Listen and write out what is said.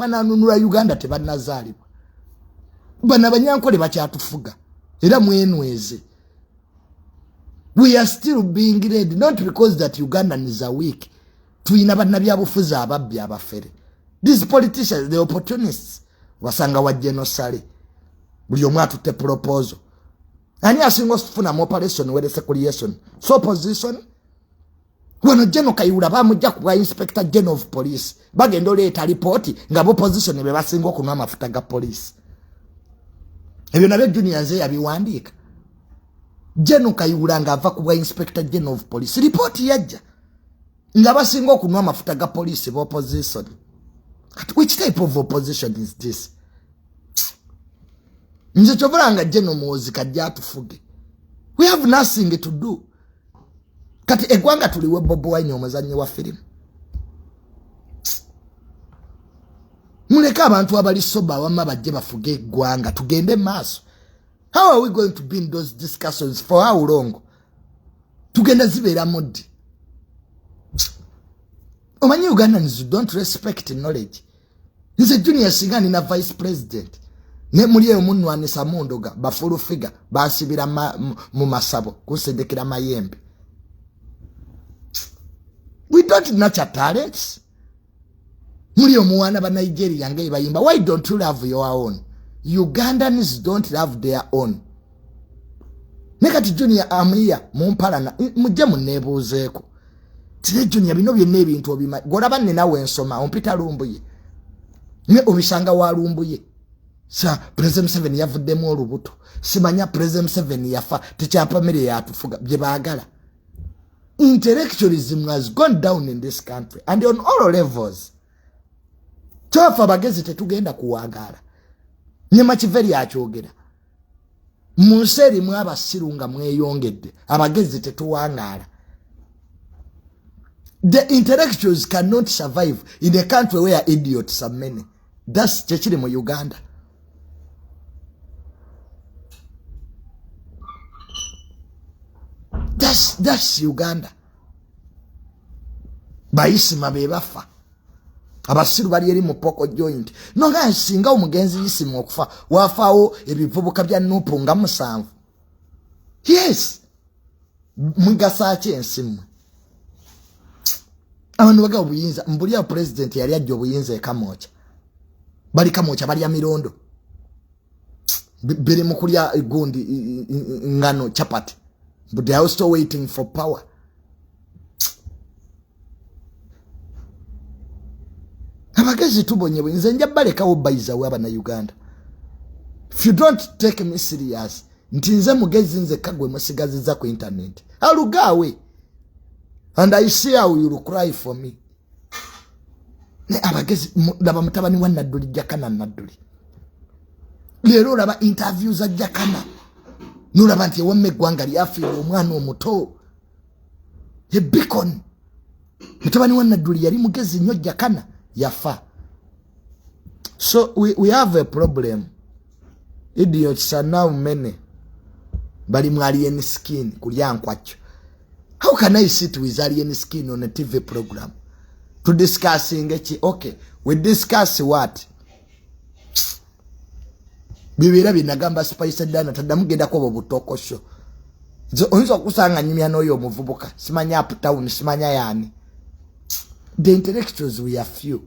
bananunula Uganda tebanazalibwa bana banyankole bakyatufuga era mwenweze. We are still being led, not because that Ugandans are weak. Tuina bannabyabufuzi ababbi abafere. These politicians, the opportunists, wasanga wa genocide. Buli omu atutte proposal. Ani asinga okufuna mu operation where securiation. So opposition. Wano General Kayihura bamujja ku Inspector General of Police. Bagenda oleeta report nga bo opposition be basinga okunwa amafuta ga police. Ebyo nabyo juniors yabiwandiika. General Kayihura nga ava ku Inspector General of Police. Report yajja. Nga basinga okunwa amafuta ga police bo opposition. Which type of opposition is this? Nze chovolanga Gen.Muhoozi kajja atufuge. We have nothing to do. Kati eggwanga tuliwe Bobi Wine omuzannyi wa film. Muleka abantu abali soba wamma bajje bafuge eggwanga tugende maaso. How are we going to be in those discussions for how long? Tugenda zibeera mudi. Omanyi Ugandans don't respect knowledge. Nze junior singani na vice president. Ne muliye omunwanisa mundoga bafulu figa basibira mu masabo kusendekera mayembe. We don't nurture talents. Muliye omuwana ba Nigeria ngai bayimba. Why don't you love your own? Ugandans don't love their own. Nekati junior amia mumpalana mujje munebuzeeko. Tine junior bino byonna ebintu obima golaba nawe ensoma ompita lumbuye. Ne obisanga wa lumbuye. Sa President 7 yavuddemu olubuto. Simanya President 7 yafa tekyapa mere yatufuga bye baagala. Intellectualism has gone down in this country and on all levels. Tofa bagezi tetugenda kuwagala. Nyema kiveri akyogera. Munseri mwaba sirunga mweyongedde. Abagezi tetuwangala. The intellectuals cannot survive in a country where idiots are many. That's chechiri mu Uganda. That's Uganda. Bayisima bebafa. Abasiru bali eri mu poko joint. Nonga nsinga omugenzi yisima okufa. Wafaawo ebivubuka bya nupu nga musanvu. Yes. Mugasa ki ensimu. Abantu baga obuyinza. Mbuli ya president yali ajja obuyinza ekamocha. Bali kamocha bali ya mirondo. Biri mukulya gundi ngano chapati. But they are still waiting for power. Abagezi tubonye nze nja baleka obayiza waba na Uganda. If you don't take me serious, ntinze mugezi nze kagwe musigazi za ku internet. Alugawe. And I see how you will cry for me. Ne abagezi laba mutabani wa Nadduli jakana Nadduli. Lero laba interviews za jakana. Nula banti wame gwanga liafi omwana omuto. Ye beacon. Mutabani wa Nadduli yali mugezi nnyo jakana yafa. So we have a problem. Idiots are now many. Bali mu alien skin kulya nkwacho. How can I sit with alien skin on a TV program to discuss ngechi? Okay, we discuss what? Bibira binagamba spice dana tadamugenda ko butokosho. Zo onzo kusanga nyimya noyo muvubuka. Simanya up town, simanya yani. The intellectuals we are few.